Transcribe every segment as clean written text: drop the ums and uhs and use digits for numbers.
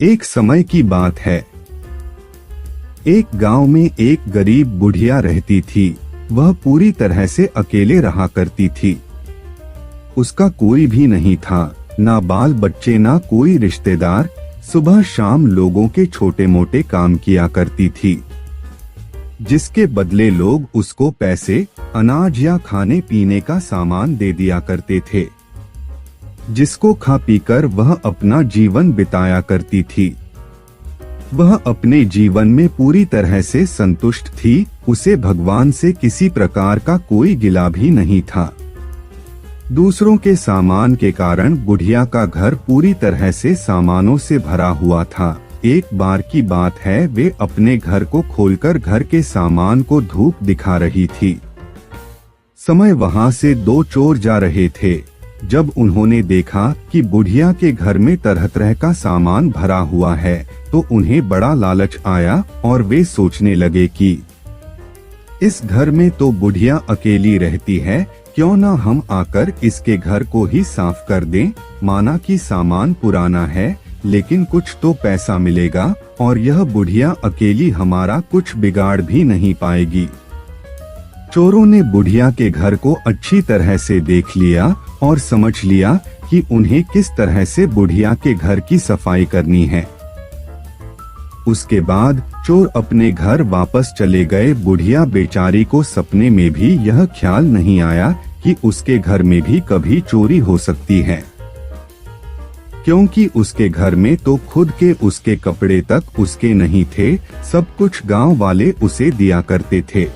एक समय की बात है। एक गांव में एक गरीब बुढ़िया रहती थी। वह पूरी तरह से अकेले रहा करती थी। उसका कोई भी नहीं था, ना बाल बच्चे ना कोई रिश्तेदार। सुबह शाम लोगों के छोटे मोटे काम किया करती थी, जिसके बदले लोग उसको पैसे, अनाज या खाने पीने का सामान दे दिया करते थे, जिसको खा पीकर वह अपना जीवन बिताया करती थी। वह अपने जीवन में पूरी तरह से संतुष्ट थी। उसे भगवान से किसी प्रकार का कोई गिला भी नहीं था। दूसरों के सामान के कारण बुढ़िया का घर पूरी तरह से सामानों से भरा हुआ था। एक बार की बात है, वे अपने घर को खोलकर घर के सामान को धूप दिखा रही थी। समय वहां से दो चोर जा रहे थे। जब उन्होंने देखा कि बुढ़िया के घर में तरह तरह का सामान भरा हुआ है, तो उन्हें बड़ा लालच आया और वे सोचने लगे कि इस घर में तो बुढ़िया अकेली रहती है, क्यों ना हम आकर इसके घर को ही साफ कर दें। माना कि सामान पुराना है, लेकिन कुछ तो पैसा मिलेगा और यह बुढ़िया अकेली हमारा कुछ बिगाड़ भी नहीं पाएगी। चोरों ने बुढ़िया के घर को अच्छी तरह से देख लिया और समझ लिया कि उन्हें किस तरह से बुढ़िया के घर की सफाई करनी है। उसके बाद चोर अपने घर वापस चले गए। बुढ़िया बेचारी को सपने में भी यह ख्याल नहीं आया कि उसके घर में भी कभी चोरी हो सकती है, क्योंकि उसके घर में तो खुद के उसके कपड़े तक उसके नहीं थे। सब कुछ गांव वाले उसे दिया करते थे,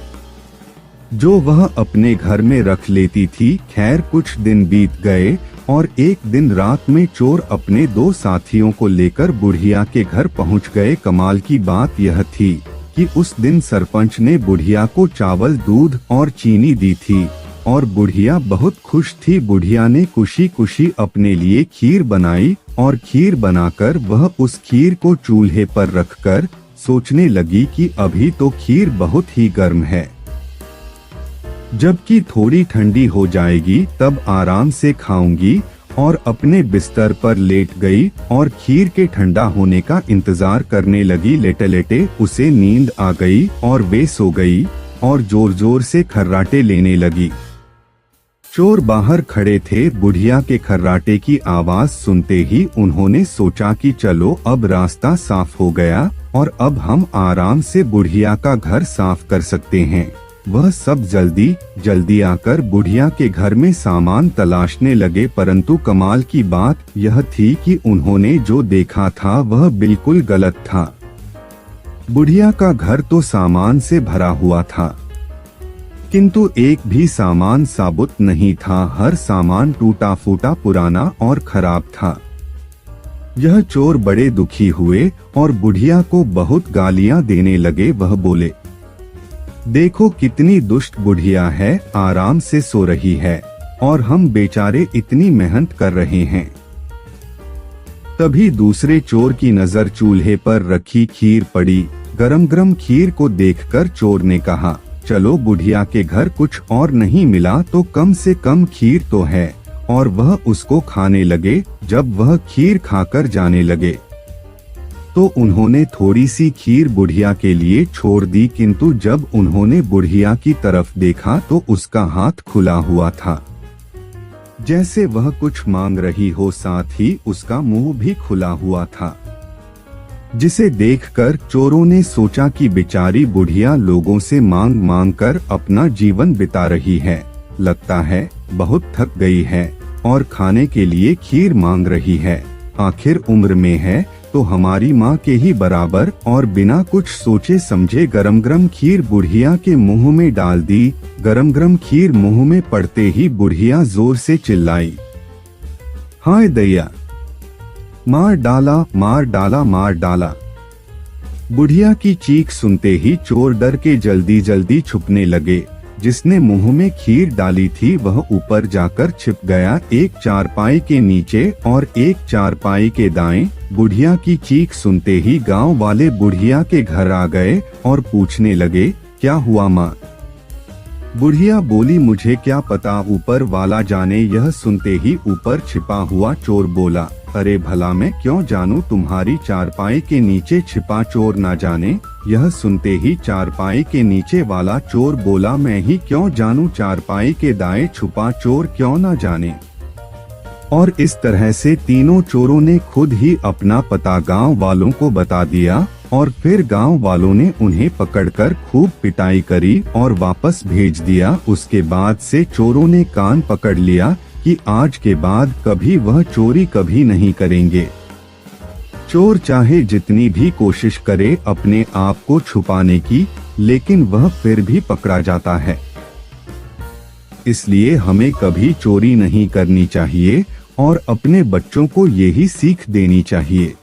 जो वह अपने घर में रख लेती थी। खैर कुछ दिन बीत गए और एक दिन रात में चोर अपने दो साथियों को लेकर बुढ़िया के घर पहुंच गए। कमाल की बात यह थी कि उस दिन सरपंच ने बुढ़िया को चावल, दूध और चीनी दी थी और बुढ़िया बहुत खुश थी। बुढ़िया ने खुशी खुशी अपने लिए खीर बनाई और खीर बनाकर वह उस खीर को चूल्हे पर रखकर सोचने लगी कि अभी तो खीर बहुत ही गर्म है, जबकि थोड़ी ठंडी हो जाएगी तब आराम से खाऊंगी। और अपने बिस्तर पर लेट गई और खीर के ठंडा होने का इंतजार करने लगी। लेटे लेटे उसे नींद आ गई और वे सो गई और जोर जोर से खर्राटे लेने लगी। चोर बाहर खड़े थे। बुढ़िया के खर्राटे की आवाज सुनते ही उन्होंने सोचा कि चलो अब रास्ता साफ हो गया और अब हम आराम से बुढ़िया का घर साफ कर सकते हैं। वह सब जल्दी जल्दी आकर बुढ़िया के घर में सामान तलाशने लगे, परंतु कमाल की बात यह थी कि उन्होंने जो देखा था वह बिल्कुल गलत था। बुढ़िया का घर तो सामान से भरा हुआ था, किंतु एक भी सामान साबुत नहीं था। हर सामान टूटा फूटा, पुराना और खराब था। यह चोर बड़े दुखी हुए और बुढ़िया को बहुत गालियां देने लगे। वह बोले, देखो कितनी दुष्ट बुढ़िया है, आराम से सो रही है और हम बेचारे इतनी मेहनत कर रहे हैं। तभी दूसरे चोर की नजर चूल्हे पर रखी खीर पड़ी। गरम गरम खीर को देखकर चोर ने कहा, चलो बुढ़िया के घर कुछ और नहीं मिला तो कम से कम खीर तो है, और वह उसको खाने लगे। जब वह खीर खाकर जाने लगे तो उन्होंने थोड़ी सी खीर बुढ़िया के लिए छोड़ दी, किंतु जब उन्होंने बुढ़िया की तरफ देखा तो उसका हाथ खुला हुआ था, जैसे वह कुछ मांग रही हो। साथ ही उसका मुंह भी खुला हुआ था, जिसे देखकर चोरों ने सोचा कि बेचारी बुढ़िया लोगों से मांग मांग कर अपना जीवन बिता रही है, लगता है बहुत थक गई है और खाने के लिए खीर मांग रही है। आखिर उम्र में है तो हमारी माँ के ही बराबर। और बिना कुछ सोचे समझे गरम गरम खीर बुढ़िया के मुंह में डाल दी। गरम गरम खीर मुंह में पड़ते ही बुढ़िया जोर से चिल्लाई, हाय दैया, मार डाला मार डाला मार डाला। बुढ़िया की चीख सुनते ही चोर डर के जल्दी जल्दी छुपने लगे। जिसने मुंह में खीर डाली थी वह ऊपर जाकर छिप गया, एक चारपाई के नीचे और एक चारपाई के दाएं। बुढ़िया की चीख सुनते ही गांव वाले बुढ़िया के घर आ गए और पूछने लगे, क्या हुआ माँ? बुढ़िया बोली, मुझे क्या पता, ऊपर वाला जाने। यह सुनते ही ऊपर छिपा हुआ चोर बोला, अरे भला मैं क्यों जानूं तुम्हारी चारपाई के नीचे छिपा चोर ना जाने। यह सुनते ही चारपाई के नीचे वाला चोर बोला, मैं ही क्यों जानूं चारपाई के दाएं छुपा चोर क्यों ना जाने। और इस तरह से तीनों चोरों ने खुद ही अपना पता गांव वालों को बता दिया और फिर गांव वालों ने उन्हें पकड़कर खूब पिटाई करी और वापस भेज दिया। उसके बाद से चोरों ने कान पकड़ लिया कि आज के बाद कभी वह चोरी कभी नहीं करेंगे। चोर चाहे जितनी भी कोशिश करे अपने आप को छुपाने की, लेकिन वह फिर भी पकड़ा जाता है। इसलिए हमें कभी चोरी नहीं करनी चाहिए और अपने बच्चों को यही सीख देनी चाहिए।